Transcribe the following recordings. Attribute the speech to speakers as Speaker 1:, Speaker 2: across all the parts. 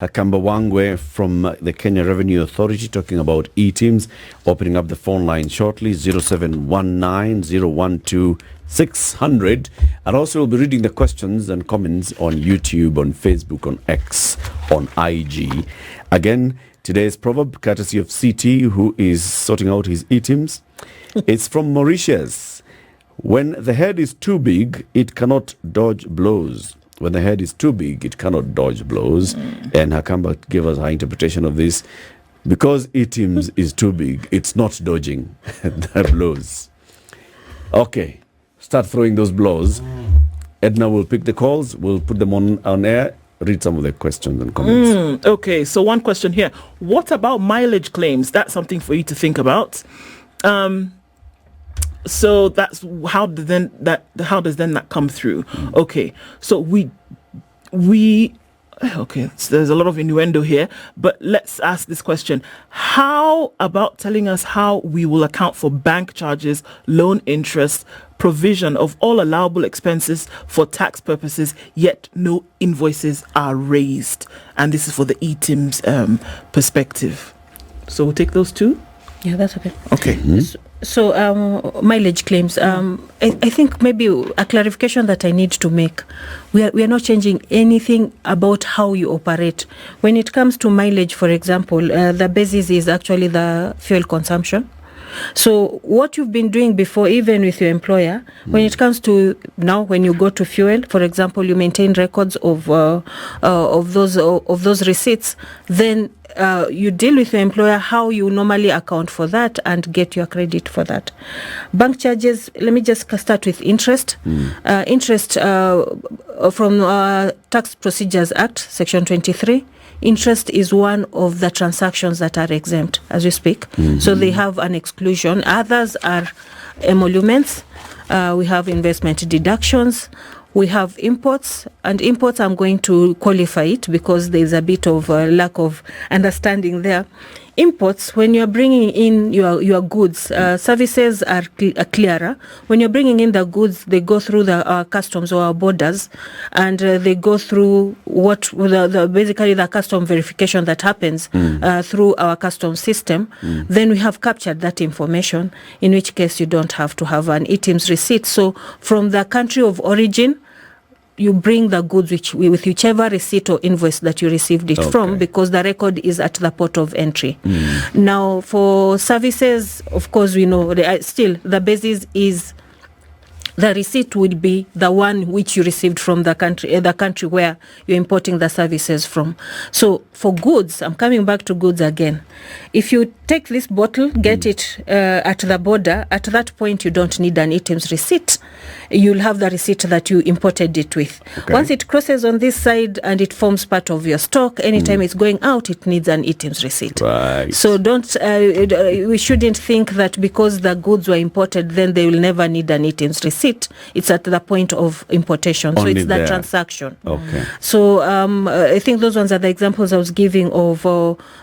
Speaker 1: Hakamba Wangwe from the Kenya Revenue Authority talking about eTIMS, opening up the phone line shortly, 0719-012-600. And also we'll be reading the questions and comments on YouTube, on Facebook, on X, on IG. Again, today's proverb, courtesy of CT, who is sorting out his eTIMS. It's from Mauritius. When the head is too big, it cannot dodge blows. When the head is too big, it cannot dodge blows. And Hakamba gave us her interpretation of this. Because eTIMS is too big, it's not dodging the blows. Okay, start throwing those blows. Edna will pick the calls. We'll put them on air. Read some of the questions and comments.
Speaker 2: Okay, so one question here. What about mileage claims? That's something for you to think about. So that's how does then that come through? Okay, so okay, so there's a lot of innuendo here, but let's ask this question. How about telling us how we will account for bank charges, loan interest, provision of all allowable expenses for tax purposes, yet no invoices are raised? And this is for the eTIMS perspective. So we'll take those two?
Speaker 3: Yeah, that's okay.
Speaker 2: Okay.
Speaker 3: So mileage claims, I think maybe a clarification that I need to make. We are not changing anything about how you operate. When it comes to mileage, for example, the basis is actually the fuel consumption. So what you've been doing before, even with your employer, when it comes to now, when you go to fuel, for example, you maintain records of those receipts, then you deal with your employer how you normally account for that and get your credit for that. Bank charges, let me just start with interest. Interest from Tax Procedures Act, Section 23. Interest is one of the transactions that are exempt as we speak. So they have an exclusion. Others are emoluments. We have investment deductions. We have imports, and imports I'm going to qualify it because there's a bit of lack of understanding there. Imports, when you're bringing in your goods, services are clearer. When you're bringing in the goods, they go through the customs or our borders, and they go through basically the custom verification that happens through our customs system. Then we have captured that information, in which case you don't have to have an eTIMS receipt. So from the country of origin, you bring the goods with whichever receipt or invoice that you received it from, because the record is at the port of entry. Now, for services, of course, we know still the basis is the receipt would be the one which you received from the country where you're importing the services from. So for goods, I'm coming back to goods again. If you take this bottle, get it at the border, at that point you don't need an eTIMS receipt. You'll have the receipt that you imported it with. Once it crosses on this side and it forms part of your stock, anytime it's going out, it needs an eTIMS receipt.
Speaker 1: Right.
Speaker 3: So we shouldn't think that because the goods were imported, then they will never need an eTIMS receipt. It's at the point of importation.
Speaker 1: Only
Speaker 3: so it's
Speaker 1: there.
Speaker 3: the transaction.
Speaker 1: Okay.
Speaker 3: So I think those ones are the examples I was giving of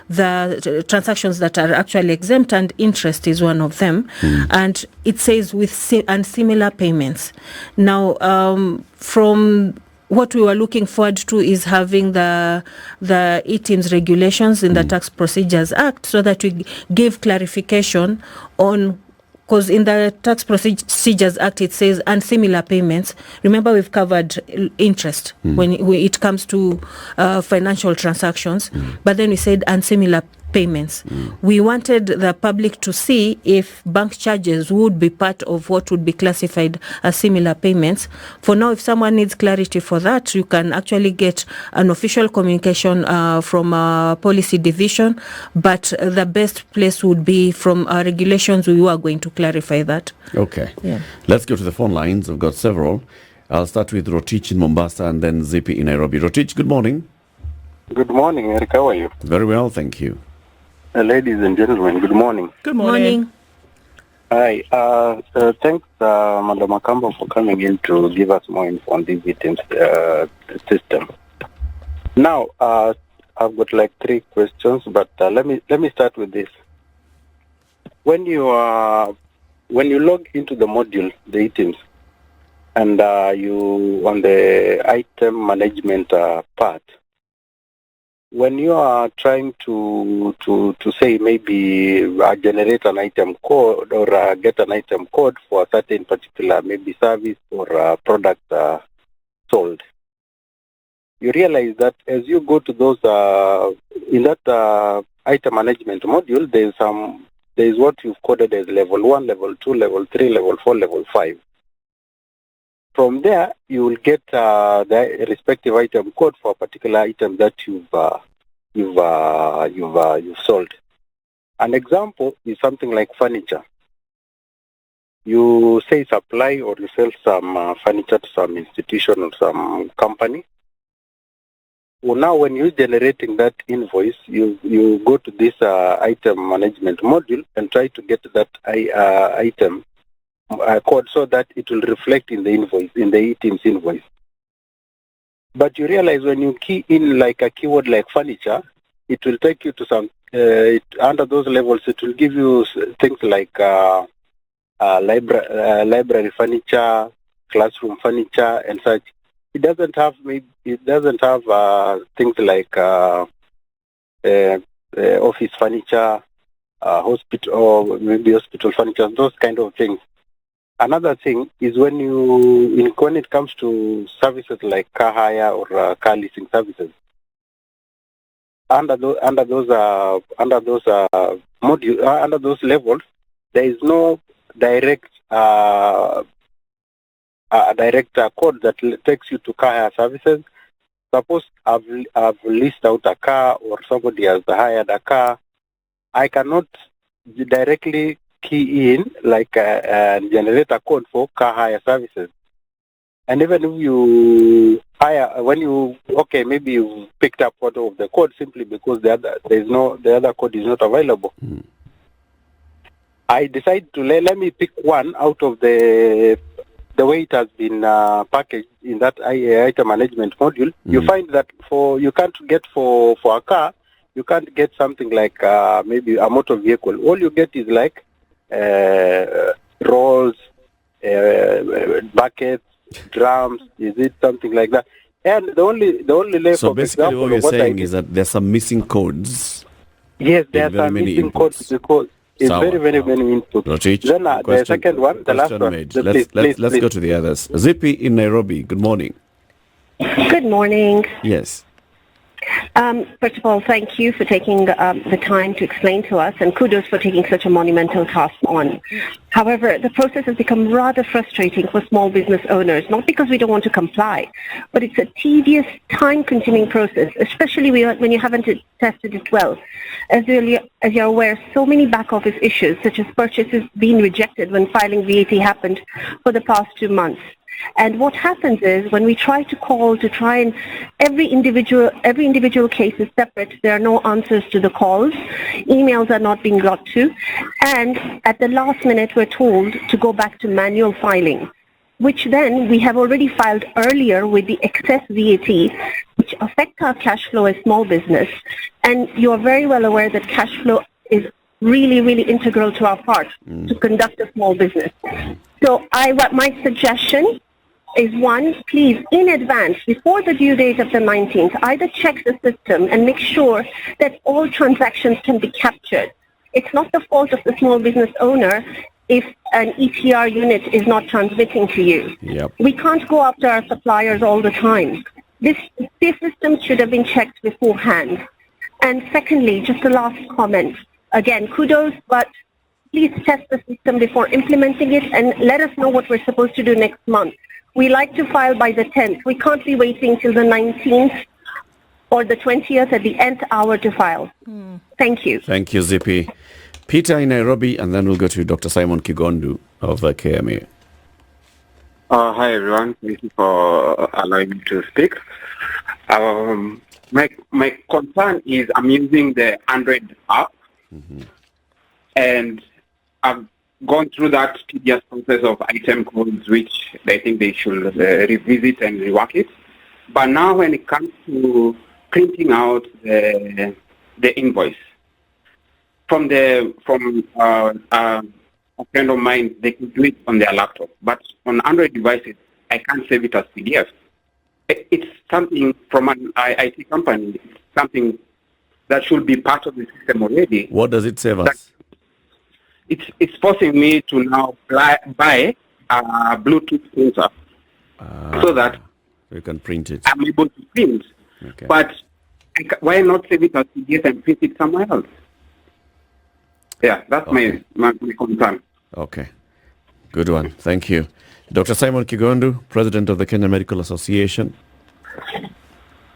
Speaker 3: the transactions that are actually exempt, and interest is one of them. And it says with and similar payments. Now, from what we were looking forward to is having the eTIMS regulations in the Tax Procedures Act, so that we give clarification on. Because in the Tax Procedures Act, it says, and similar payments. Remember, we've covered interest when it comes to financial transactions. But then we said, and similar payments. We wanted the public to see if bank charges would be part of what would be classified as similar payments. For now, if someone needs clarity for that, you can actually get an official communication from our policy division. But the best place would be from our regulations. We are going to clarify that.
Speaker 1: Okay.
Speaker 3: Yeah.
Speaker 1: Let's go to the phone lines. I've got several. I'll start with Rotich in Mombasa and then Zippy in Nairobi. Rotich, good morning.
Speaker 4: Good morning, Eric. How are you?
Speaker 1: Very well, thank you.
Speaker 4: Ladies and gentlemen, good morning.
Speaker 2: Good morning.
Speaker 4: Hi. Thanks, Madam Hakamba, for coming in to give us more info on this eTIMS system. Now, I've got like 3 questions, but let me start with this. When you log into the module, the eTIMS, and you on the item management part, when you are trying to say maybe generate an item code or get an item code for a certain particular maybe service or product sold, you realize that as you go to those in that item management module, there is what you've coded as level 1, level 2, level 3, level 4, level 5. From there, you will get the respective item code for a particular item that you've sold. An example is something like furniture. You say supply or you sell some furniture to some institution or some company. Well, now when you're generating that invoice, you go to this item management module and try to get that item code so that it will reflect in the invoice, in the eTIMS invoice. But you realize when you key in like a keyword like furniture, it will take you to some, under those levels, it will give you things like library furniture, classroom furniture, and such. It doesn't have things like office furniture, hospital, or maybe hospital furniture, those kind of things. Another thing is when it comes to services like car hire or car leasing services, under those levels, there is no direct code that takes you to car hire services. Suppose I've leased out a car or somebody has hired a car, I cannot directly key in like and generate a code for car hire services. And even if you hire, maybe you picked up part of the code simply because the other code is not available. I decide to let me pick one out of the way it has been packaged in that item management module. You find that you can't get for a car, you can't get something like maybe a motor vehicle. All you get is like rolls, buckets, drums. Is it something like that? And the only level.
Speaker 1: So basically, what you're saying is that there's some missing codes.
Speaker 4: Yes, there are some missing codes because it's very many inputs. Then the second one, the last one.
Speaker 1: Let's go to the others. Zippy in Nairobi. Good morning.
Speaker 5: Good morning.
Speaker 1: Yes.
Speaker 5: First of all, thank you for taking the time to explain to us, and kudos for taking such a monumental task on. However, the process has become rather frustrating for small business owners, not because we don't want to comply, but it's a tedious, time-consuming process, especially when you haven't tested it well. As you're aware, so many back-office issues, such as purchases being rejected when filing VAT, happened for the past 2 months. And what happens is when we try to call to try and every individual case is separate. There are no answers to the calls. Emails are not being got to. And at the last minute, we're told to go back to manual filing, which then we have already filed earlier with the excess VAT, which affects our cash flow as small business. And you are very well aware that cash flow is really, really integral to our part to conduct a small business. So my suggestion is, one, please, in advance, before the due date of the 19th, either check the system and make sure that all transactions can be captured. It's not the fault of the small business owner if an ETR unit is not transmitting to you.
Speaker 1: Yep.
Speaker 5: We can't go after our suppliers all the time. This system should have been checked beforehand. And secondly, just a last comment. Again, kudos, but please test the system before implementing it and let us know what we're supposed to do next month. We like to file by the 10th. We can't be waiting till the 19th or the 20th at the nth hour to file. Thank you.
Speaker 1: Thank you, Zippy. Peter in Nairobi, and then we'll go to Dr. Simon Kondu of KMA.
Speaker 6: Hi, everyone. Thank you for allowing me to speak. My concern is I'm using the Android app, and I've gone through that tedious process of item codes, which I think they should revisit and rework it. But now when it comes to printing out the invoice, from a friend of mine, they can do it on their laptop. But on Android devices, I can't save it as PDF. It's something from an IT company. It's something that should be part of the system already.
Speaker 1: What does it save us?
Speaker 6: It's forcing me to now buy a Bluetooth printer so that
Speaker 1: you can print it.
Speaker 6: I'm able to print.
Speaker 1: Okay.
Speaker 6: But why not save it as PDF and print it somewhere else? Yeah, that's my concern.
Speaker 1: Okay. Good one. Thank you. Dr. Simon Kondu, President of the Kenya Medical Association.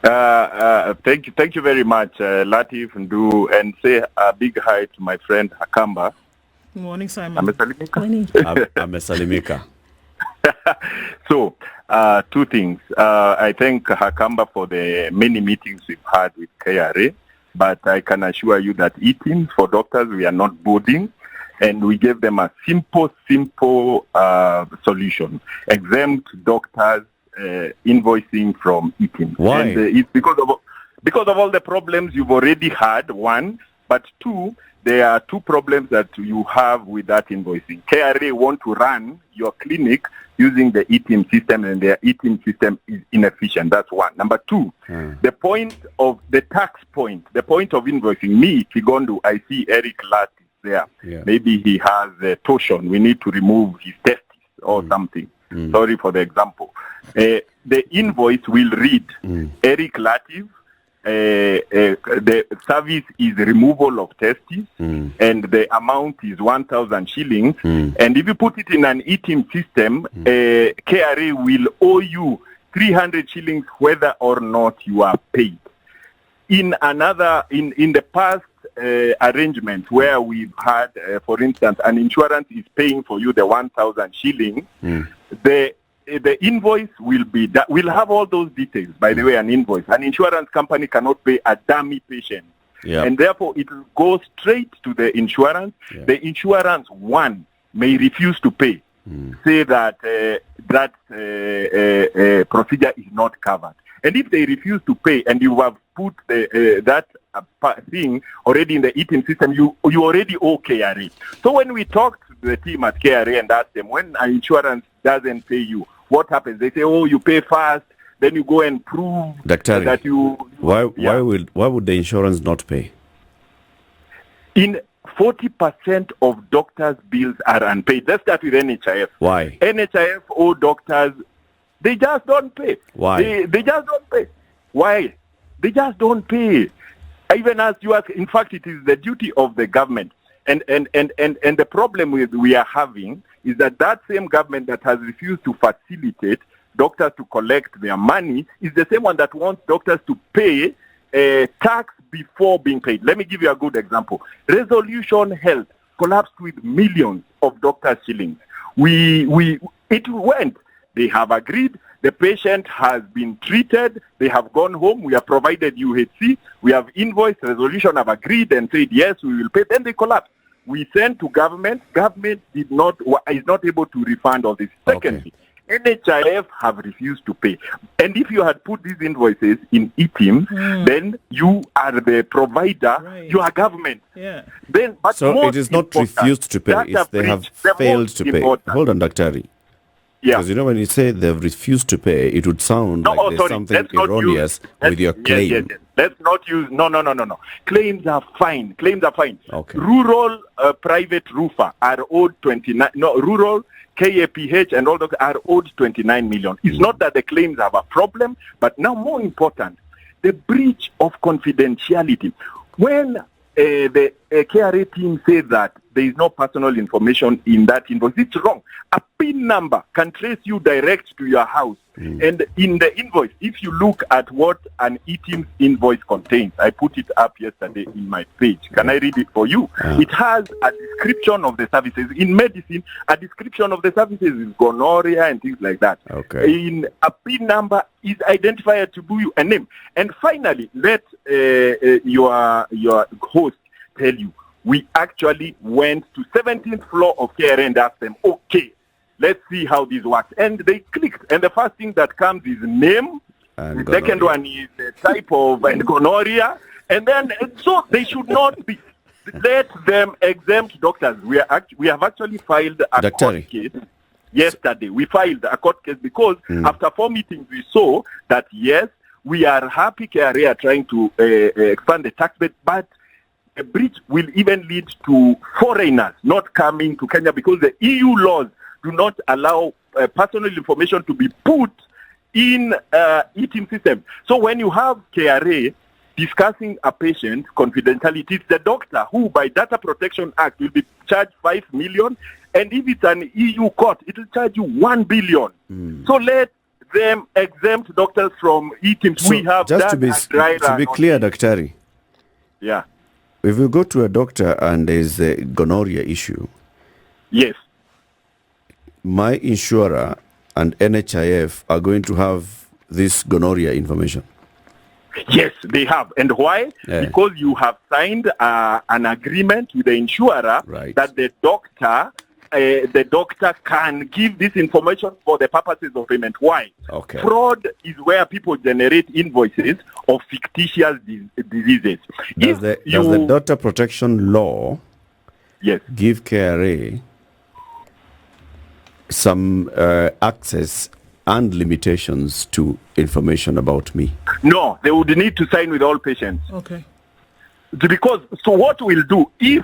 Speaker 7: Thank you very much, Latif, and say a big hi to my friend Hakamba.
Speaker 2: Good morning, Simon.
Speaker 1: I'm a Salimika.
Speaker 7: So, two things. I thank Hakamba for the many meetings we've had with KRA, but I can assure you that eTIMS for doctors, we are not boarding, and we gave them a simple solution. Exempt doctors invoicing from eTIMS.
Speaker 1: Why?
Speaker 7: And, it's because of all the problems you've already had, one, but two, there are two problems that you have with that invoicing. KRA want to run your clinic using the eTIMS system, and their eTIMS system is inefficient. That's one. Number two, the point of the tax point, the point of invoicing, me, Kigondu, I see Eric Latt there. Yeah. Maybe he has a torsion. We need to remove his testes or something. Sorry for the example. The invoice will read Eric Latif, the service is removal of testes, and the amount is 1,000 shillings. And if you put it in an eTIMS system, KRA will owe you 300 shillings whether or not you are paid. In the past arrangement where we've had, for instance, an insurance is paying for you the 1,000 shillings, the invoice will have all those details. By the way, an insurance company cannot pay a dummy patient. Yep. And therefore it will go straight to the insurance. Yeah. The insurance, one, may refuse to pay. Say that procedure is not covered. And if they refuse to pay and you have put that thing already in the eTIMS system, you already owe KRA. So when we talk to the team at KRA and ask them, when an insurance doesn't pay you, what happens? They say, oh, you pay first, then you go and prove that you...
Speaker 1: Why would the insurance not pay?
Speaker 7: In 40% of doctors' bills are unpaid. Let's start with NHIF.
Speaker 1: Why?
Speaker 7: NHIF owe doctors, they just don't pay.
Speaker 1: Why?
Speaker 7: They just don't pay. Why? They just don't pay. Even as you ask, in fact, it is the duty of the government. And the problem we are having is that same government that has refused to facilitate doctors to collect their money is the same one that wants doctors to pay tax before being paid. Let me give you a good example. Resolution Health collapsed with millions of doctors' shillings. It went. They have agreed. The patient has been treated. They have gone home. We have provided UHC. We have invoiced. Resolution have agreed and said, yes, we will pay. Then they collapsed. We sent to government. Government is not able to refund all this. Secondly, NHIF have refused to pay. And if you had put these invoices in eTIMS, then you are the provider. Right. You are government.
Speaker 2: Yeah.
Speaker 1: So it is not refused to pay. It's they have failed to pay. Hold on, Dr. Ari.
Speaker 7: Yeah.
Speaker 1: Because when you say they've refused to pay, it would sound like there's something erroneous with your claim.
Speaker 7: Yes. Let's not use... No. Claims are fine.
Speaker 1: Okay.
Speaker 7: Rural private roofer are owed 29... No, rural KAPH and all those are owed 29 million. It's not that the claims have a problem, but now more important, the breach of confidentiality. When the KRA team says that there is no personal information in that invoice, it's wrong. A PIN number can trace you direct to your house. And in the invoice, if you look at what an eTIMS invoice contains, I put it up yesterday in my page. Can I read it for you? It has a description of the services. In medicine, a description of the services is gonorrhea and things like that.
Speaker 1: Okay.
Speaker 7: In a PIN number is identified to be a name. And finally, let your host tell you, we actually went to 17th floor of KRA and asked them, okay, let's see how this works. And they clicked. And the first thing that comes is name. And the second one is the type of gonorrhea. And then, so they should not be. Let them exempt doctors. We have actually filed a court case. Yesterday, we filed a court case because after 4 meetings, we saw that, yes, we are happy KRA are trying to expand the tax base, but a breach will even lead to foreigners not coming to Kenya because the EU laws do not allow personal information to be put in eTIMS system. So when you have KRA discussing a patient confidentiality, it's the doctor who by Data Protection Act will be charged 5 million, and if it's an EU court, it will charge you 1 billion. So let them exempt doctors from eTIMS.
Speaker 1: So
Speaker 7: we have
Speaker 1: just
Speaker 7: that
Speaker 1: to be clear, Daktari.
Speaker 7: Yeah.
Speaker 1: If you go to a doctor and there's a gonorrhea issue,
Speaker 7: Yes.
Speaker 1: my insurer and NHIF are going to have this gonorrhea information.
Speaker 7: Yes, they have. And why?
Speaker 1: Yeah.
Speaker 7: Because you have signed an agreement with the insurer
Speaker 1: Right.
Speaker 7: that the doctor can give this information for the purposes of payment. Why?
Speaker 1: Okay.
Speaker 7: Fraud is where people generate invoices of fictitious diseases.
Speaker 1: Does the data protection law
Speaker 7: Yes.
Speaker 1: give KRA some access and limitations to information about me?
Speaker 7: No, they would need to sign with all patients.
Speaker 2: Okay.
Speaker 7: Because so what we'll do if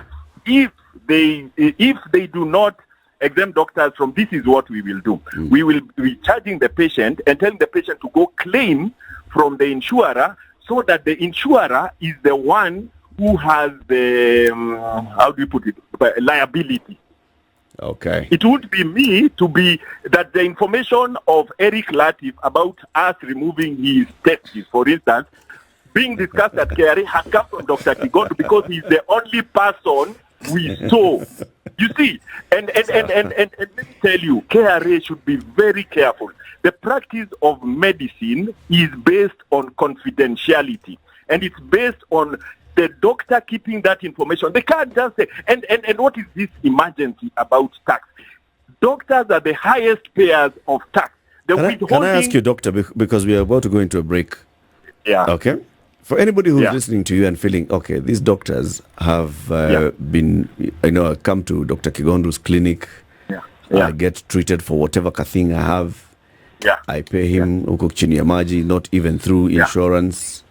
Speaker 7: they do not exempt doctors from this is what we will do. We will be charging the patient and telling the patient to go claim from the insurer so that the insurer is the one who has the how do you put it, liability.
Speaker 1: Okay.
Speaker 7: It would be me to be that the information of Eric Latif about us removing his testes, for instance, being discussed at KRA has come from Dr. Kigondu because he's the only person we saw. You see, and let me tell you, KRA should be very careful. The practice of medicine is based on confidentiality, and it's based on the doctor keeping that information. They can't just say, and what is this emergency about tax? Doctors are the highest payers of tax.
Speaker 1: Can I ask you, doctor, because we are about to go into a break?
Speaker 7: Yeah.
Speaker 1: Okay. For anybody who's listening to you and feeling, okay, these doctors have been, come to Dr. Kigondu's clinic. I get treated for whatever thing I have. I pay him huko chini ya maji, not even through insurance.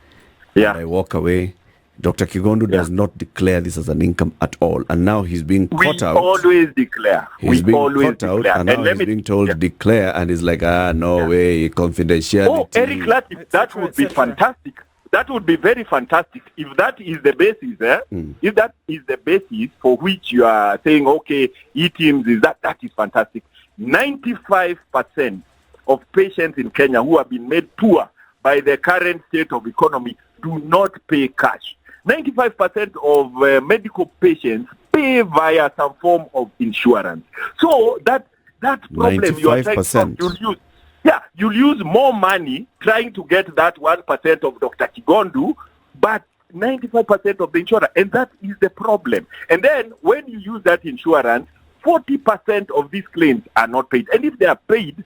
Speaker 1: And I walk away. Dr. Kigondu does not declare this as an income at all. And now he's being caught out.
Speaker 7: We always declare.
Speaker 1: He's being caught out, and now he's being told to declare, and he's like, no way, confidentiality.
Speaker 7: Oh, Eric Latif, that would be fantastic. That would be very fantastic if that is the basis. If that is the basis for which you are saying, okay, eTIMS is that is fantastic. 95% of patients in Kenya who have been made poor by the current state of economy do not pay cash. 95% of medical patients pay via some form of insurance. So that problem you are trying to solve, you'll use more money trying to get that 1% of Dr. Kigondu, but 95% of the insurer, and that is the problem. And then when you use that insurance, 40% of these claims are not paid. And if they are paid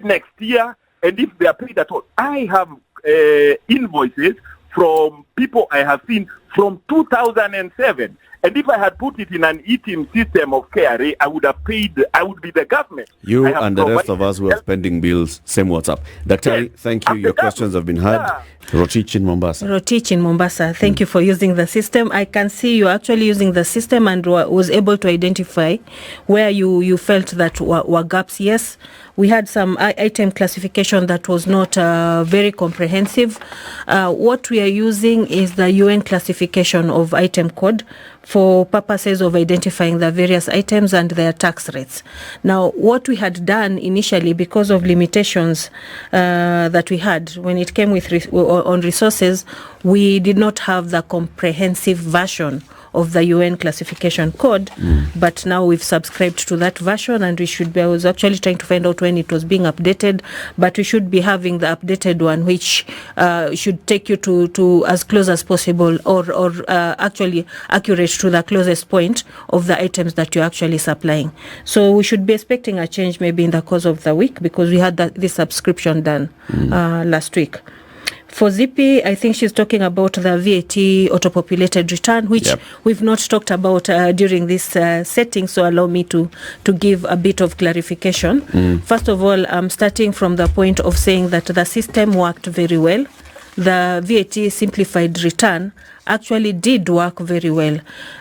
Speaker 7: next year. And if they are paid at all, I have invoices from people I have seen from 2007. And if I had put it in an eTIMS system of KRA, I would be the government.
Speaker 1: You and the rest of us who are spending bills, same WhatsApp. Daktari, thank you. Your questions have been heard. Rotich in Mombasa.
Speaker 3: Thank you for using the system. I can see you actually using the system and was able to identify where you felt that were gaps. Yes, we had some item classification that was not very comprehensive. What we are using is the UN classification of item code for purposes of identifying the various items and their tax rates. Now, what we had done initially, because of limitations that we had when it came on resources, we did not have the comprehensive version of the UN classification code, but now we've subscribed to that version, and I was actually trying to find out when it was being updated, but we should be having the updated one, which should take you to as close as possible, or actually accurate to the closest point of the items that you're actually supplying. So we should be expecting a change maybe in the course of the week, because we had this subscription done last week. For Zippy, I think she's talking about the VAT auto-populated return, which we've not talked about during this setting, so allow me to give a bit of clarification. First of all, I'm starting from the point of saying that the system worked very well. the VAT simplified return actually did work very well.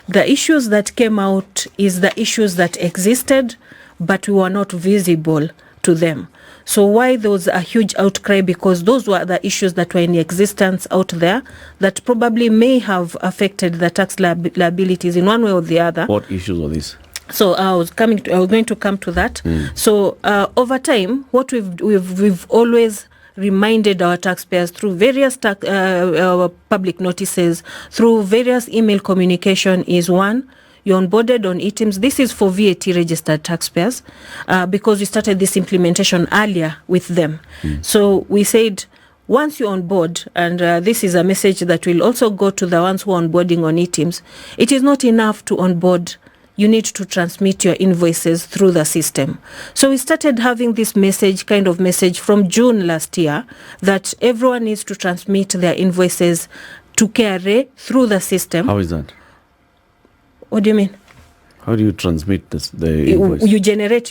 Speaker 3: The issues that came out is the issues that existed, but we were not visible to them. So why there was a huge outcry? Because those were the issues that were in existence out there that probably may have affected the tax liabilities in one way or the other.
Speaker 1: What issues are these?
Speaker 3: So I was going to come to that. So over time, what we've always reminded our taxpayers through various public notices, through various email communication is one, you're onboarded on eTIMS. This is for VAT registered taxpayers because we started this implementation earlier with them. So we said, once you're on board, and this is a message that will also go to the ones who are onboarding on eTIMS, it is not enough to onboard. You need to transmit your invoices through the system. So we started having this kind of message from June last year that everyone needs to transmit their invoices to KRA through the system.
Speaker 1: How is that?
Speaker 3: What do you mean?
Speaker 1: How do you transmit the invoice?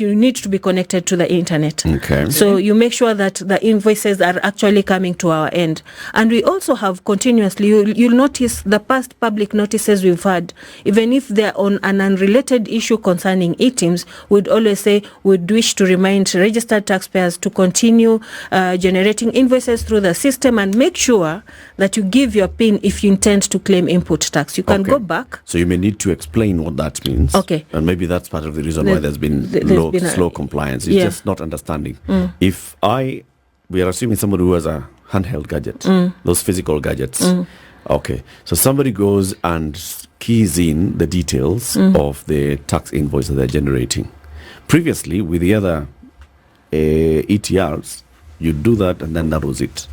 Speaker 3: You need to be connected to the internet.
Speaker 1: Okay.
Speaker 3: So you make sure that the invoices are actually coming to our end. And we also have continuously, you'll notice the past public notices we've had, even if they're on an unrelated issue concerning eTIMS, we'd always say we'd wish to remind registered taxpayers to continue generating invoices through the system and make sure that you give your PIN if you intend to claim input tax. You can go back.
Speaker 1: So you may need to explain what that means.
Speaker 3: Okay.
Speaker 1: And maybe that's part of the reason why there's been slow compliance. It's just not understanding. If we are assuming somebody who has a handheld gadget, those physical gadgets. Okay. So somebody goes and keys in the details of the tax invoice that they're generating. Previously, with the other ETRs, you do that and then that was it.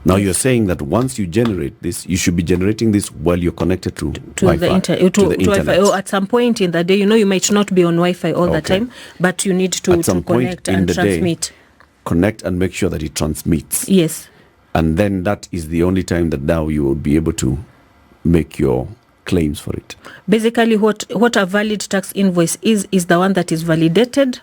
Speaker 1: Now you're saying that once you generate this, you should be generating this while you're connected to Wi-Fi, to the internet.
Speaker 3: Or at some point in the day, you might not be on Wi-Fi all the time, but you need to connect and transmit.
Speaker 1: Connect and make sure that it transmits.
Speaker 3: Yes.
Speaker 1: And then that is the only time that now you will be able to make your claims for it.
Speaker 3: Basically, what a valid tax invoice is the one that is validated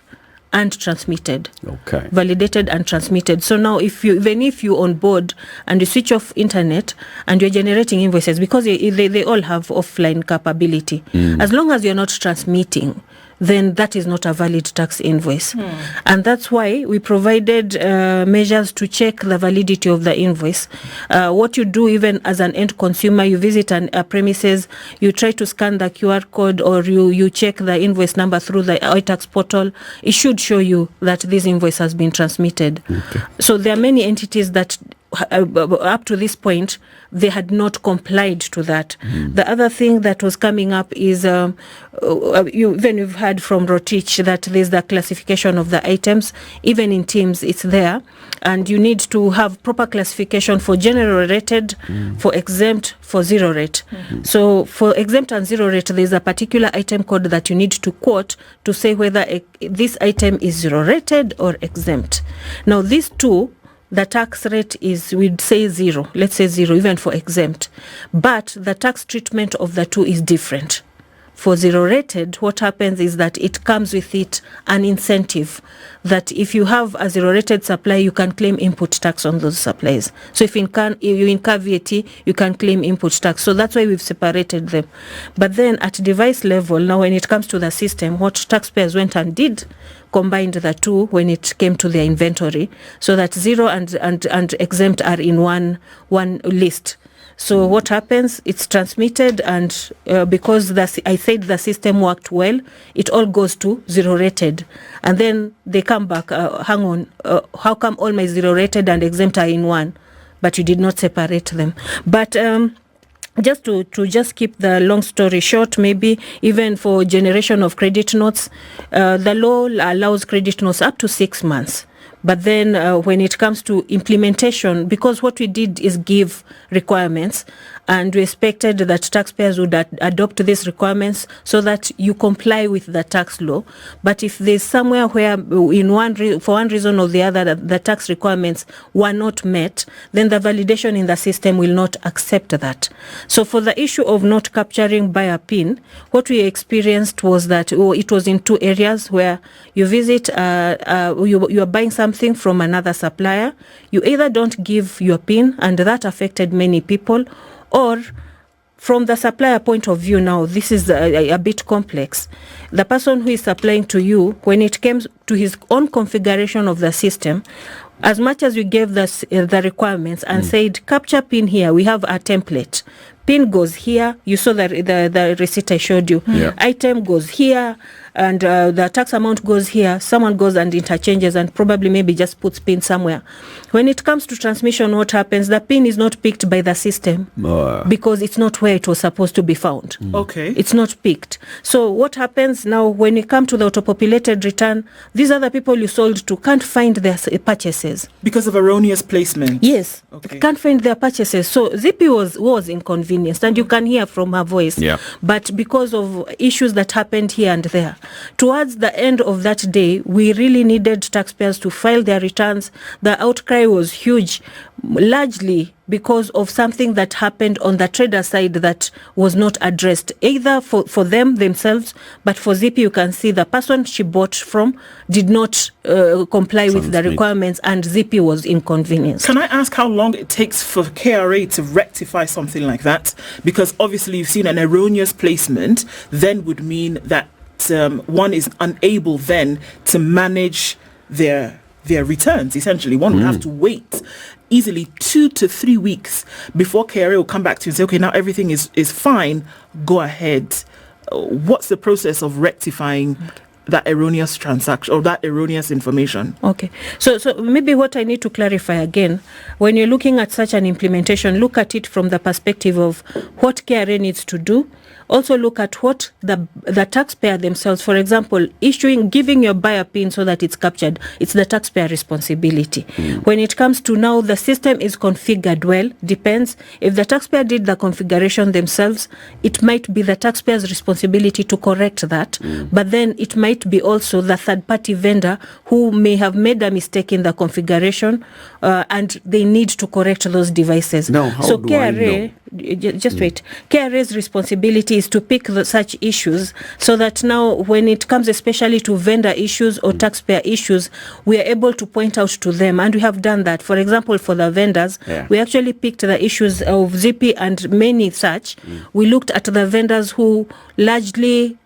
Speaker 3: and transmitted.
Speaker 1: Okay.
Speaker 3: Validated and transmitted. So now even if you on board and you switch off internet and you're generating invoices, because they all have offline capability, as long as you're not transmitting, then that is not a valid tax invoice. And that's why we provided measures to check the validity of the invoice. What you do even as an end consumer, you visit a premises, you try to scan the QR code or you check the invoice number through the iTax portal. It should show you that this invoice has been transmitted. Okay. So there are many entities that up to this point, they had not complied to that. The other thing that was coming up is, you've heard from Rotich that there's the classification of the items. Even in Teams, it's there. And you need to have proper classification for general rated, for exempt, for zero rate. So for exempt and zero rate, there's a particular item code that you need to quote to say whether this item is zero rated or exempt. Now, these two, the tax rate is, we'd say zero. Let's say zero, even for exempt. But the tax treatment of the two is different. For zero rated, what happens is that it comes with it an incentive that if you have a zero rated supply, you can claim input tax on those supplies. So if you incur VAT, you can claim input tax. So that's why we've separated them. But then at device level, now when it comes to the system, what taxpayers went and did, combined the two when it came to their inventory, so that zero and exempt are in one list. So what happens? It's transmitted, and because I said the system worked well, it all goes to zero rated, and then they come back. Hang on, how come all my zero rated and exempt are in one, but you did not separate them? But just to keep the long story short, maybe even for generation of credit notes, the law allows credit notes up to 6 months. But then when it comes to implementation, because what we did is give requirements, and we expected that taxpayers would adopt these requirements so that you comply with the tax law. But if there's somewhere where for one reason or the other the tax requirements were not met, then the validation in the system will not accept that. So for the issue of not capturing buyer PIN, what we experienced was that it was in two areas where you visit, you are buying something from another supplier, you either don't give your PIN, and that affected many people, or from the supplier point of view now, this is a bit complex. The person who is supplying to you, when it came to his own configuration of the system, as much as you gave the requirements and said, capture PIN here, we have a template. PIN goes here. You saw the receipt I showed you.
Speaker 1: Yeah.
Speaker 3: Item goes here, and the tax amount goes here. Someone goes and interchanges and probably maybe just puts PIN somewhere. When it comes to transmission, what happens? The PIN is not picked by the system because it's not where it was supposed to be found.
Speaker 2: Okay.
Speaker 3: It's not picked. So what happens now when you come to the auto-populated return, these other people you sold to can't find their purchases.
Speaker 2: Because of erroneous placement?
Speaker 3: Yes.
Speaker 2: Okay.
Speaker 3: Can't find their purchases. So Zippy was inconvenienced, and you can hear from her voice.
Speaker 1: Yeah.
Speaker 3: But because of issues that happened here and there, towards the end of that day, we really needed taxpayers to file their returns. The outcry was huge, largely because of something that happened on the trader side that was not addressed, either for them themselves, but for Zippy, you can see the person she bought from did not comply with the requirements, and Zippy was inconvenienced.
Speaker 2: Can I ask how long it takes for KRA to rectify something like that? Because obviously you've seen an erroneous placement, then would mean that one is unable then to manage their returns. Essentially, one would have to wait easily 2 to 3 weeks before KRA will come back to you and say, okay, now everything is fine, go ahead. What's the process of rectifying that erroneous transaction or that erroneous information?
Speaker 3: Okay. So maybe what I need to clarify again, when you're looking at such an implementation, look at it from the perspective of what KRA needs to do. Also look at what the taxpayer themselves, for example, giving your buyer PIN so that it's captured, it's the taxpayer responsibility. When it comes to now the system is configured well, depends. If the taxpayer did the configuration themselves, it might be the taxpayer's responsibility to correct that. But then it might be also the third-party vendor who may have made a mistake in the configuration and they need to correct those devices.
Speaker 1: Now, how
Speaker 3: so
Speaker 1: do
Speaker 3: KRA,
Speaker 1: I know?
Speaker 3: Just wait. KRA's responsibility is to pick such issues so that now when it comes especially to vendor issues or taxpayer issues, we are able to point out to them, and we have done that. For example, for the vendors, we actually picked the issues of Zippy and many such. We looked at the vendors who largely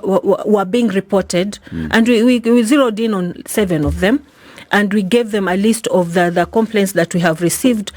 Speaker 3: were being reported, and we zeroed in on 7 of them. And we gave them a list of the complaints that we have received,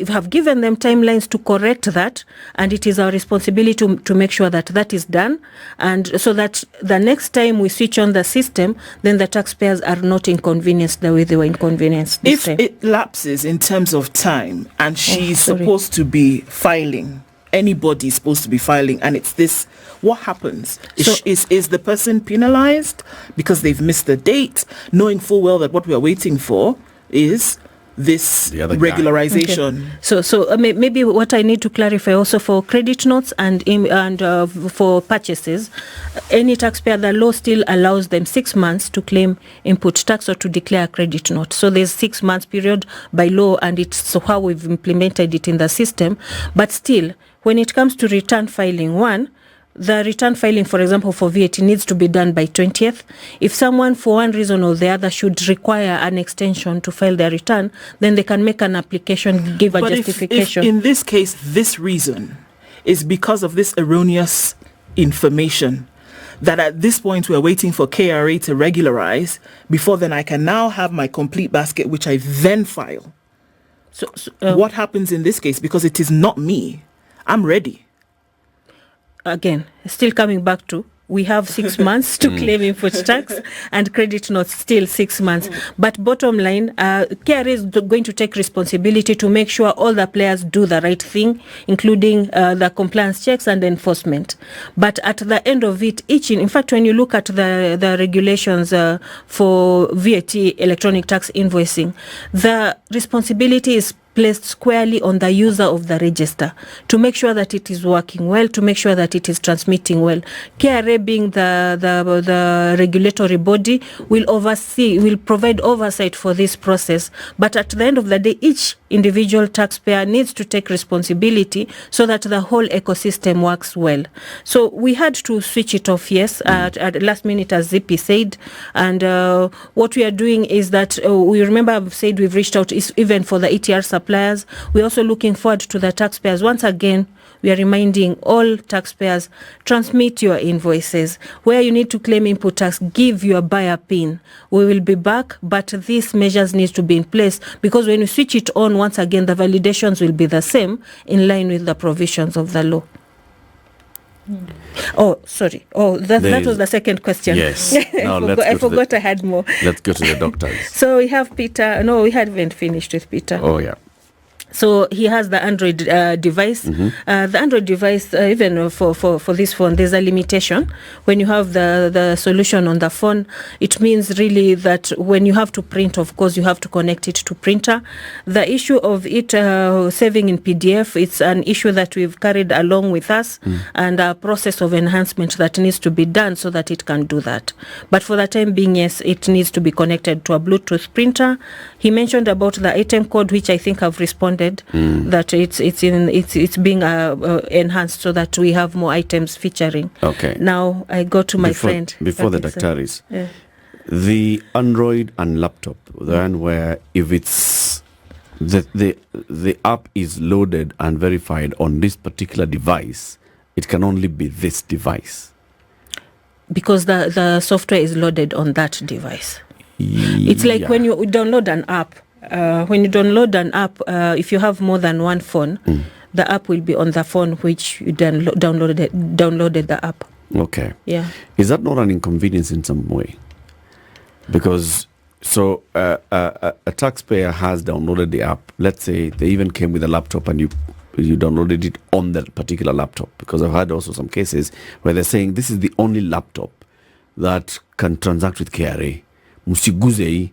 Speaker 3: have given them timelines to correct that, and it is our responsibility to make sure that is done, and so that the next time we switch on the system, then the taxpayers are not inconvenienced the way they were inconvenienced this time.
Speaker 2: If it lapses in terms of time and she's supposed to be filing, anybody's supposed to be filing, and it's this, what happens? Is the person penalized because they've missed the date, knowing full well that what we are waiting for is this regularization?
Speaker 3: Okay. So maybe what I need to clarify also for credit notes and for purchases, any taxpayer, the law still allows them 6 months to claim input tax or to declare a credit note. So there's 6 months period by law, and it's so how we've implemented it in the system. But still, when it comes to return filing, the return filing, for example, for VAT needs to be done by 20th. If someone, for one reason or the other, should require an extension to file their return, then they can make an application, give a justification.
Speaker 2: If in this case, this reason is because of this erroneous information, that at this point we are waiting for KRA to regularize, before then I can now have my complete basket, which I then file. So what happens in this case? Because it is not me. I'm ready.
Speaker 3: Again, still coming back to, we have 6 months to claim input tax, and credit notes still 6 months. But bottom line, KRA is going to take responsibility to make sure all the players do the right thing, including the compliance checks and enforcement. But at the end of it, in fact, when you look at the regulations for VAT, electronic tax invoicing, the responsibility is placed squarely on the user of the register to make sure that it is working well, to make sure that it is transmitting well. KRA, being the regulatory body, will provide oversight for this process. But at the end of the day, each individual taxpayer needs to take responsibility so that the whole ecosystem works well. So we had to switch it off, yes, at last minute, as Zippy said. And what we are doing is that we remember I've said we've reached out even for the ETR suppliers. We're also looking forward to the taxpayers. Once again, we are reminding all taxpayers, transmit your invoices. Where you need to claim input tax, give your buyer PIN. We will be back, but these measures need to be in place, because when you switch it on, once again, the validations will be the same in line with the provisions of the law. Oh, sorry. Oh, that was the second question.
Speaker 1: Yes. Now
Speaker 3: I forgot I had more.
Speaker 1: Let's go to the doctors.
Speaker 3: So we have Peter. No, we haven't finished with Peter.
Speaker 1: Oh, yeah.
Speaker 3: So he has the Android device. The Android device, even for this phone, there's a limitation. When you have the solution on the phone, it means really that when you have to print, of course, you have to connect it to printer. The issue of it saving in PDF, it's an issue that we've carried along with us, and a process of enhancement that needs to be done so that it can do that. But for the time being, yes, it needs to be connected to a Bluetooth printer. He mentioned about the item code, which I think I've responded. That it's being enhanced so that we have more items featuring.
Speaker 1: Okay.
Speaker 3: Now I go to my friend.
Speaker 1: Before the Daktaris, the Android and laptop, the one where if it's the app is loaded and verified on this particular device, it can only be this device.
Speaker 3: Because the software is loaded on that device. It's like when you download an app. When you download an app, if you have more than one phone, the app will be on the phone which you downloaded the app.
Speaker 1: Okay.
Speaker 3: Yeah.
Speaker 1: Is that not an inconvenience in some way? Because a taxpayer has downloaded the app. Let's say they even came with a laptop and you downloaded it on that particular laptop. Because I've had also some cases where they're saying this is the only laptop that can transact with KRA. Musiguzei.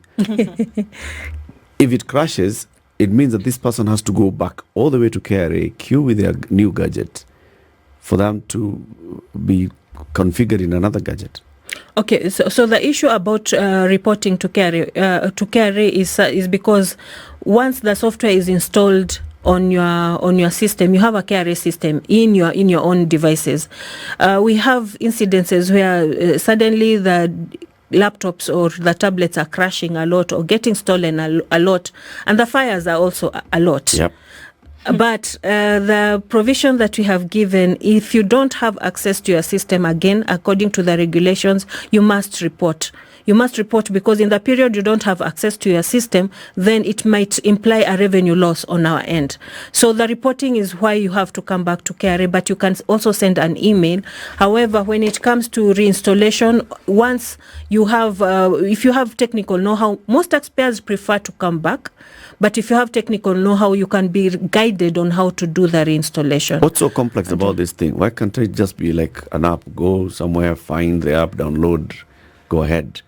Speaker 1: If it crashes, it means that this person has to go back all the way to KRA, queue with their new gadget for them to be configured in another gadget.
Speaker 3: Okay, so the issue about reporting to KRA is because once the software is installed on your system, you have a KRA system in your own devices. We have incidences where suddenly the laptops or the tablets are crashing a lot or getting stolen a lot, and the fires are also a lot.
Speaker 1: Yep.
Speaker 3: But the provision that we have given, if you don't have access to your system, again, according to the regulations, you must report. You must report, because in the period you don't have access to your system, then it might imply a revenue loss on our end. So the reporting is why you have to come back to KRA, but you can also send an email. However, when it comes to reinstallation, once you have, if you have technical know-how, most taxpayers prefer to come back. But if you have technical know-how, you can be guided on how to do the reinstallation.
Speaker 1: What's so complex about this thing? Why can't it just be like an app? Go somewhere, find the app, download, go ahead.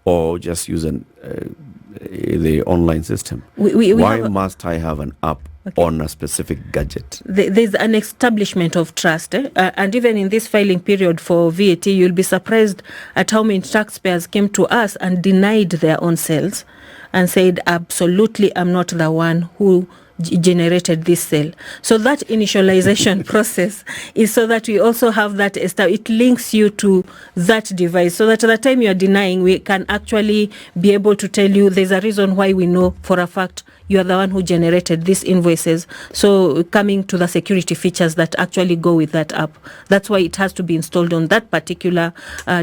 Speaker 1: Or just use the online system? Why must I have an app on a specific gadget?
Speaker 3: There's an establishment of trust. And even in this filing period for VAT, you'll be surprised at how many taxpayers came to us and denied their own sales and said, absolutely, I'm not the one who generated this sale. So that initialization process is so that we also have that, it links you to that device, so that at the time you are denying, we can actually be able to tell you there's a reason why we know for a fact you are the one who generated these invoices. So coming to the security features that actually go with that app, that's why it has to be installed on that particular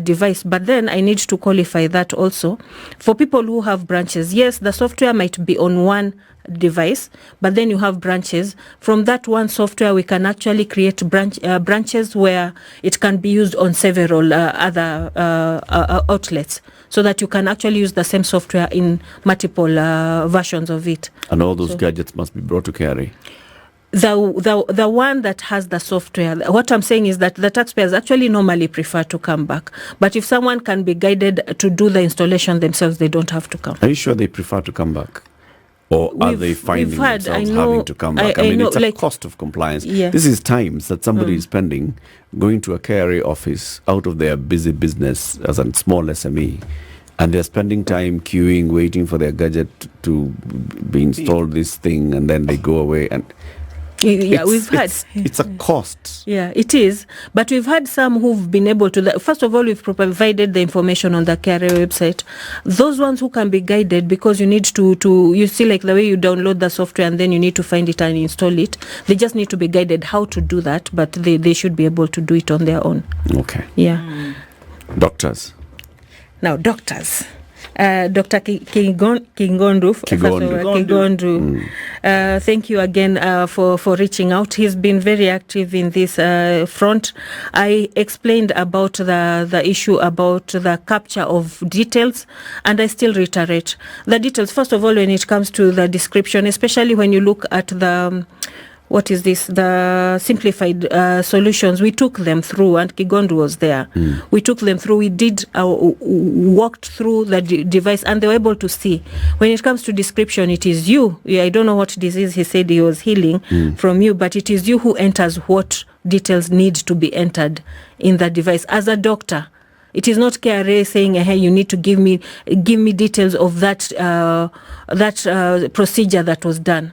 Speaker 3: device. But then I need to qualify that also. For people who have branches, yes, the software might be on one device, but then you have branches. From that one software, we can actually create branches where it can be used on several other outlets, so that you can actually use the same software in multiple versions of it.
Speaker 1: And all those gadgets must be brought to KRA.
Speaker 3: The one that has the software, what I'm saying is that the taxpayers actually normally prefer to come back. But if someone can be guided to do the installation themselves, they don't have to come.
Speaker 1: Are you sure they prefer to come back? Or are they finding themselves having to come back? I mean, it's a cost of compliance.
Speaker 3: Yeah.
Speaker 1: This is times that somebody is spending going to a KRA office out of their busy business as a small SME, and they're spending time queuing, waiting for their gadget to be installed, this thing, and then they go away. And it's a cost.
Speaker 3: Yeah, it is. But we've had some who've been able to. First of all, we've provided the information on the KRA website. Those ones who can be guided, because you need to you see, like the way you download the software and then you need to find it and install it. They just need to be guided how to do that, but they should be able to do it on their own.
Speaker 1: Okay.
Speaker 3: Yeah.
Speaker 1: Doctors.
Speaker 3: Now, doctors. Dr. Kingondu. Thank you again for reaching out. He's been very active in this front. I explained about the issue about the capture of details, and I still reiterate the details. First of all, when it comes to the description, especially when you look at the the simplified solutions, we took them through, and Kigondu was there. We took them through. We did walked through the device, and they were able to see. When it comes to description, it is you. I don't know what disease he said he was healing from you, but it is you who enters what details need to be entered in the device. As a doctor, it is not KRA saying, hey, you need to give me details of that procedure that was done.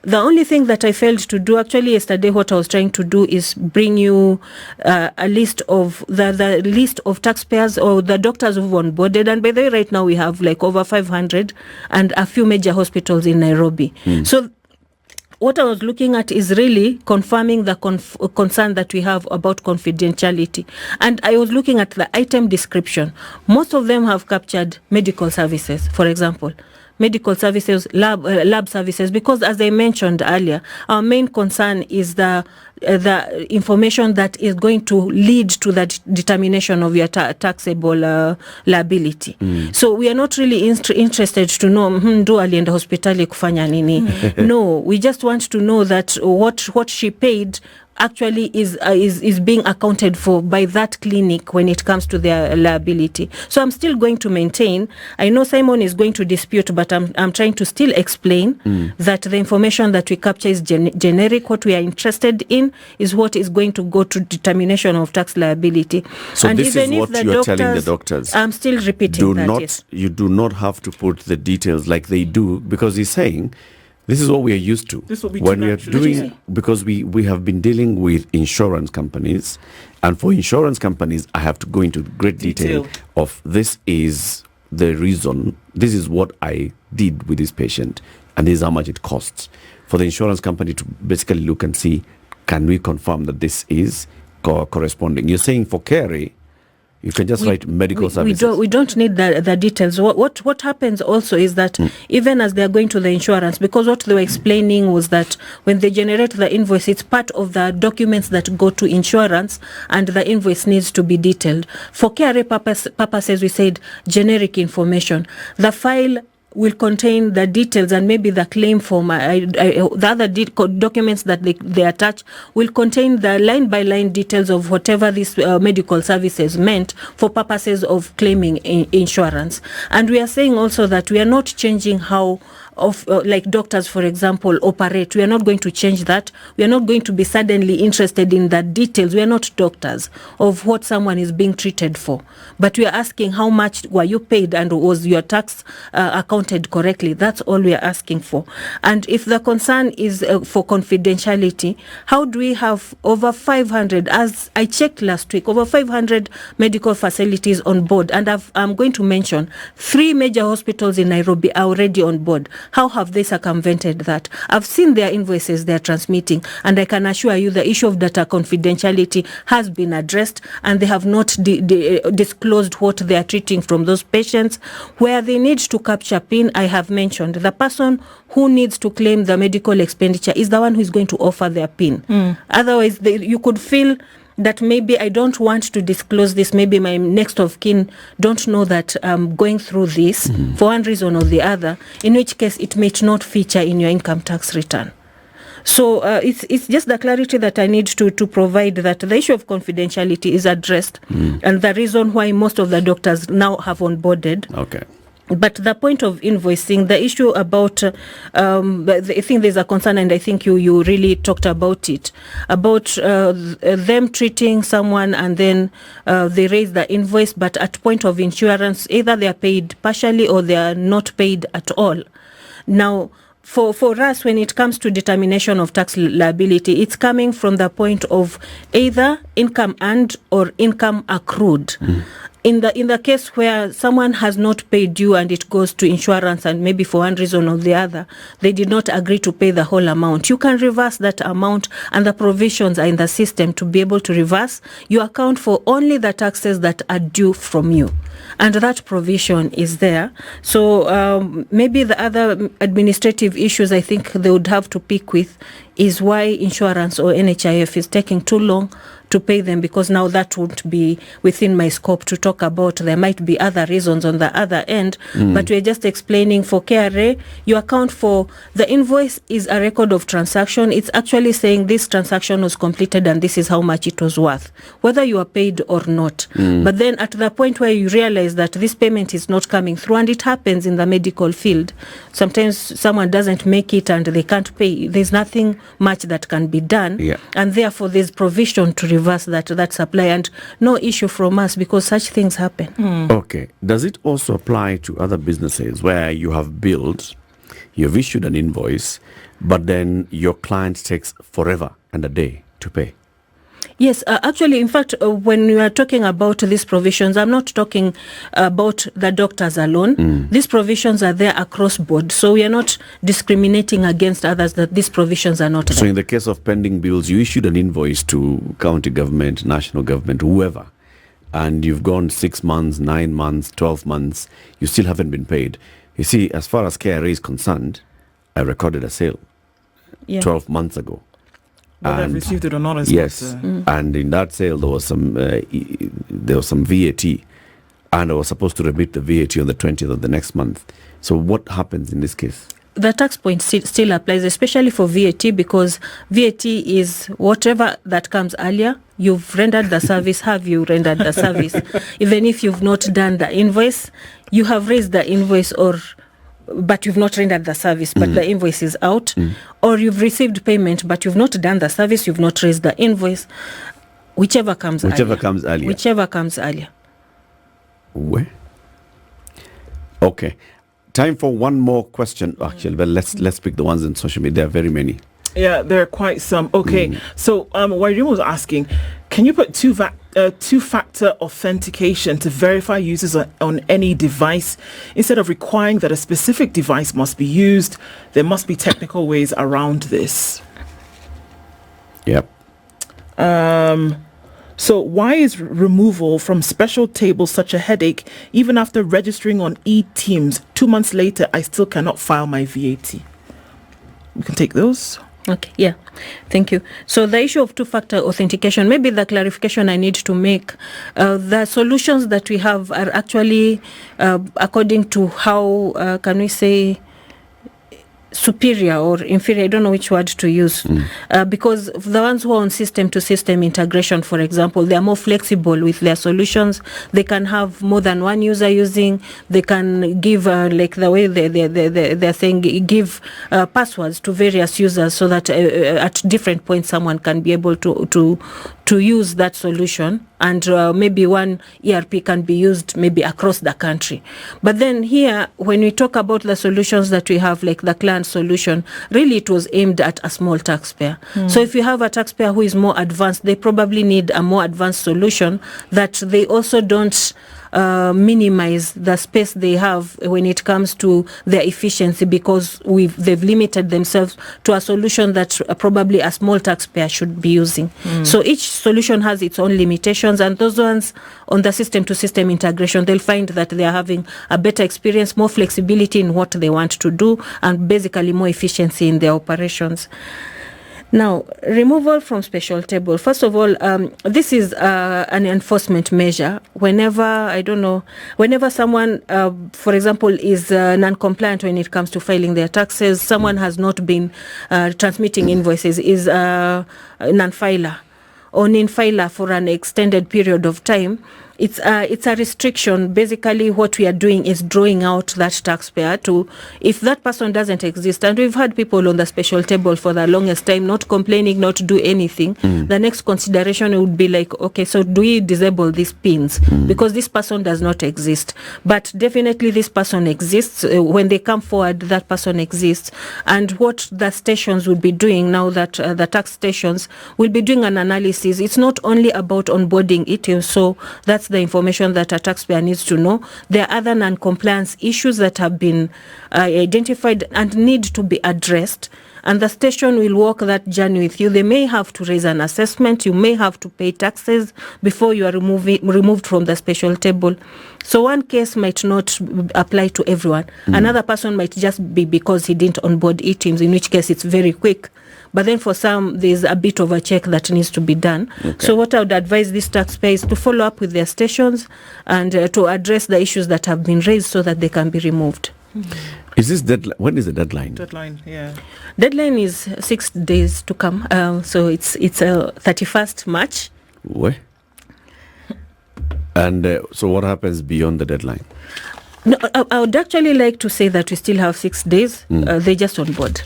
Speaker 3: The only thing that I failed to do, actually yesterday, what I was trying to do is bring you a list of the list of taxpayers or the doctors who've onboarded. And by the way, right now we have like over 500 and a few major hospitals in Nairobi. So what I was looking at is really confirming the concern that we have about confidentiality. And I was looking at the item description. Most of them have captured medical services, for example. Medical services, lab services, because as I mentioned earlier, our main concern is the information that is going to lead to the determination of your taxable liability. So we are not really interested to know do alienda hospitali kufanya nini. No, we just want to know that what she paid actually is being accounted for by that clinic when it comes to their liability. So I'm still going to maintain. I know Simon is going to dispute, but I'm trying to still explain that the information that we capture is generic. What we are interested in is what is going to go to determination of tax liability.
Speaker 1: So
Speaker 3: and
Speaker 1: this
Speaker 3: even
Speaker 1: is what you're telling the doctors.
Speaker 3: I'm still repeating that.
Speaker 1: You do not have to put the details like they do, because he's saying this is what we are used to.
Speaker 2: This will be
Speaker 1: when we are doing, because we have been dealing with insurance companies, and for insurance companies, I have to go into great detail of this is the reason, this is what I did with this patient, and this is how much it costs. For the insurance company to basically look and see, can we confirm that this is corresponding? You're saying for KRA, you can just write medical services.
Speaker 3: We don't need the details. What happens also is that even as they're going to the insurance, because what they were explaining was that when they generate the invoice, it's part of the documents that go to insurance, and the invoice needs to be detailed. For KRA purposes, we said generic information. The file will contain the details, and maybe the claim form, the other documents that they attach will contain the line-by-line details of whatever these medical services meant for purposes of claiming insurance. And we are saying also that we are not changing how like doctors, for example, operate. We are not going to change that. We are not going to be suddenly interested in the details. We are not doctors of what someone is being treated for. But we are asking how much were you paid and was your tax accounted correctly. That's all we are asking for. And if the concern is for confidentiality, how do we have over 500, as I checked last week, over 500 medical facilities on board? And I'm going to mention 3 major hospitals in Nairobi are already on board. How have they circumvented that? I've seen their invoices they're transmitting, and I can assure you the issue of data confidentiality has been addressed, and they have not disclosed what they are treating from those patients. Where they need to capture PIN, I have mentioned. The person who needs to claim the medical expenditure is the one who is going to offer their PIN. Otherwise, you could feel that maybe I don't want to disclose this, maybe my next of kin don't know that I'm going through this for one reason or the other, in which case it may not feature in your income tax return. So it's just the clarity that I need to provide, that the issue of confidentiality is addressed, and the reason why most of the doctors now have onboarded.
Speaker 1: Okay.
Speaker 3: But the point of invoicing, the issue about, I think there's a concern, and I think you really talked about it, about them treating someone and then they raise the invoice, but at point of insurance, either they are paid partially or they are not paid at all. Now, for us, when it comes to determination of tax liability, it's coming from the point of either income earned or income accrued. In the case where someone has not paid you and it goes to insurance, and maybe for one reason or the other, they did not agree to pay the whole amount, you can reverse that amount, and the provisions are in the system to be able to reverse. You account for only the taxes that are due from you, and that provision is there. So maybe the other administrative issues I think they would have to pick with is why insurance or NHIF is taking too long to pay them, because now that won't be within my scope to talk about. There might be other reasons on the other end, but we're just explaining for KRA, you account for the invoice is a record of transaction. It's actually saying this transaction was completed and this is how much it was worth, whether you are paid or not. But then at the point where you realize that this payment is not coming through, and it happens in the medical field, sometimes someone doesn't make it and they can't pay, there's nothing much that can be done, and therefore there's provision to reverse that supply, and no issue from us because such things happen.
Speaker 1: Okay. Does it also apply to other businesses where you have billed, you've issued an invoice, but then your client takes forever and a day to pay?
Speaker 3: Yes, actually, in fact, when we are talking about these provisions, I'm not talking about the doctors alone. These provisions are there across board. So we are not discriminating against others that these provisions are not there.
Speaker 1: So in the case of pending bills, you issued an invoice to county government, national government, whoever, and you've gone 6 months, 9 months, 12 months, you still haven't been paid. You see, as far as KRA is concerned, I recorded a sale 12 months ago.
Speaker 2: Whether I've received it or not,
Speaker 1: yes, and in that sale there was some VAT, and I was supposed to remit the VAT on the 20th of the next month. So what happens in this case?
Speaker 3: The tax point still applies, especially for VAT, because VAT is whatever that comes earlier. You've rendered the service. Have you rendered the service? Even if you've not done the invoice, you have raised the invoice, but you've not rendered the service, but the invoice is out, or you've received payment, but you've not done the service, you've not raised the invoice, whichever comes earlier.
Speaker 1: Where? Okay. Time for one more question, actually, but let's pick the ones in social media. There are very many.
Speaker 2: Yeah, there are quite some. Okay, so Wairimu was asking, can you put two-factor authentication to verify users on any device instead of requiring that a specific device must be used? There must be technical ways around this.
Speaker 1: Yep.
Speaker 2: So why is removal from special tables such a headache? Even after registering on eTIMS, 2 months later, I still cannot file my VAT. We can take those.
Speaker 3: Okay, yeah, thank you. So the issue of two-factor authentication, maybe the clarification I need to make, the solutions that we have are actually according to how, can we say, superior or inferior, I don't know which word to use, because the ones who are on system-to-system integration, for example, they are more flexible with their solutions. They can have more than one user using. They can give, like the way they're saying, give passwords to various users so that at different points someone can be able to use that solution, and maybe one ERP can be used maybe across the country. But then here, when we talk about the solutions that we have, like the client solution, really it was aimed at a small taxpayer. So if you have a taxpayer who is more advanced, they probably need a more advanced solution that they also don't minimize the space they have when it comes to their efficiency, because they've limited themselves to a solution that probably a small taxpayer should be using. So each solution has its own limitations, and those ones on the system-to-system integration, they'll find that they are having a better experience, more flexibility in what they want to do, and basically more efficiency in their operations. Now, removal from special table. First of all, this is an enforcement measure. Whenever someone, for example, is non-compliant when it comes to filing their taxes, someone has not been transmitting invoices, is non-filer or nin-filer for an extended period of time, It's a restriction. Basically, what we are doing is drawing out that taxpayer to, if that person doesn't exist, and we've had people on the special table for the longest time not complaining, not do anything. The next consideration would be like, okay, so do we disable these pins because this person does not exist? But definitely this person exists. When they come forward, that person exists. And what the stations would be doing now, that the tax stations will be doing an analysis. It's not only about onboarding eTIMS, so that's the information that a taxpayer needs to know. There are other non-compliance issues that have been identified and need to be addressed, and the station will walk that journey with you. They may have to raise an assessment, you may have to pay taxes before you are removed from the special table. So one case might not apply to everyone. Another person might just be because he didn't onboard eTIMS, in which case it's very quick. But then for some, there's a bit of a check that needs to be done. Okay. So what I would advise these taxpayers to follow up with their stations and to address the issues that have been raised so that they can be removed.
Speaker 1: Is this deadline? When is the deadline?
Speaker 2: Deadline, yeah.
Speaker 3: Deadline is 6 days to come. So it's 31st March.
Speaker 1: Where? And so what happens beyond the deadline?
Speaker 3: No, I would actually like to say that we still have 6 days. They just on board.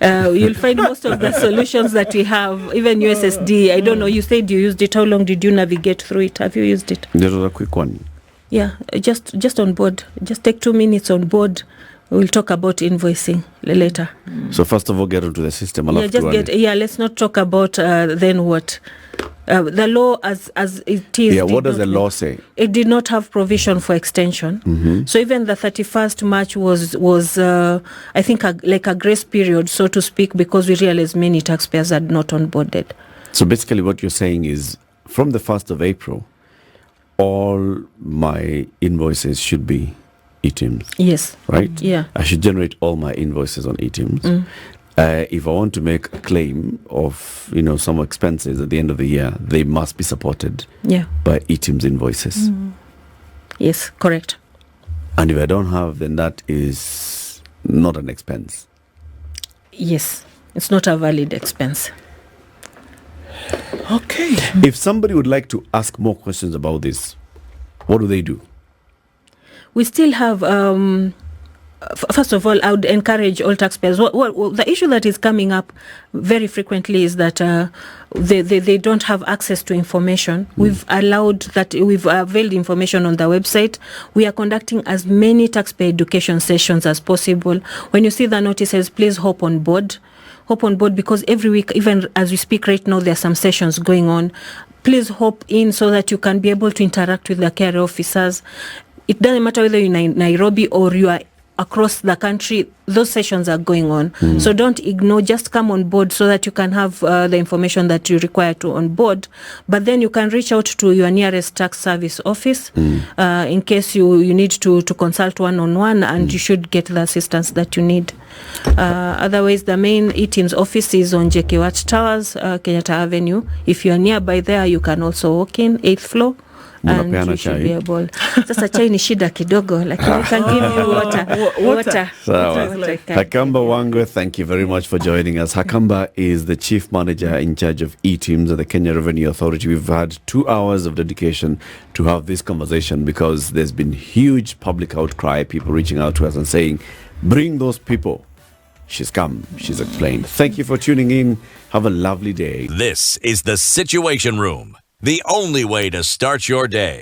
Speaker 3: You'll find most of the solutions that we have, even USSD. I don't know, you said you used it. How long did you navigate through it? Have you used it?
Speaker 1: This was a quick one.
Speaker 3: Yeah, just on board. Just take 2 minutes on board. We'll talk about invoicing later.
Speaker 1: So first of all, get into the system.
Speaker 3: Let's not talk about then what. The law as it is.
Speaker 1: Yeah, what does the law say?
Speaker 3: It did not have provision for extension. So even the 31st March was I think like a grace period, so to speak, because we realized many taxpayers had not onboarded.
Speaker 1: So basically what you're saying is from the 1st of April, all my invoices should be eTIMS.
Speaker 3: Yes.
Speaker 1: Right?
Speaker 3: Yeah.
Speaker 1: I should generate all my invoices on eTIMS. If I want to make a claim of, some expenses at the end of the year, they must be supported by eTIMS invoices.
Speaker 3: Yes, correct.
Speaker 1: And if I don't have, then that is not an expense.
Speaker 3: Yes, it's not a valid expense.
Speaker 2: Okay.
Speaker 1: If somebody would like to ask more questions about this, what do they do?
Speaker 3: We still have... First of all, I would encourage all taxpayers. The issue that is coming up very frequently is that they don't have access to information. We've availed information on the website. We are conducting as many taxpayer education sessions as possible. When you see the notices, please hop on board. Hop on board because every week, even as we speak right now, there are some sessions going on. Please hop in so that you can be able to interact with the KRA officers. It doesn't matter whether you're in Nairobi or you are across the country, those sessions are going on. So don't ignore, just come on board so that you can have the information that you require to on board. But then you can reach out to your nearest tax service office in case you need to consult one-on-one, and you should get the assistance that you need. Otherwise, the main eTIMS office is on JK Watt Towers, Kenyatta Avenue. If you are nearby there, you can also walk in, 8th floor. And you should be able. Sasa chai ni shida kidogo, lakini we can give you water.
Speaker 1: Hakamba Wangwe, thank you very much for joining us. Hakamba is the Chief Manager in charge of eTIMS at the Kenya Revenue Authority. We've had 2 hours of dedication to have this conversation because there's been huge public outcry, people reaching out to us and saying, bring those people. She's come, she's explained. Thank you for tuning in. Have a lovely day.
Speaker 8: This is the Situation Room. The only way to start your day.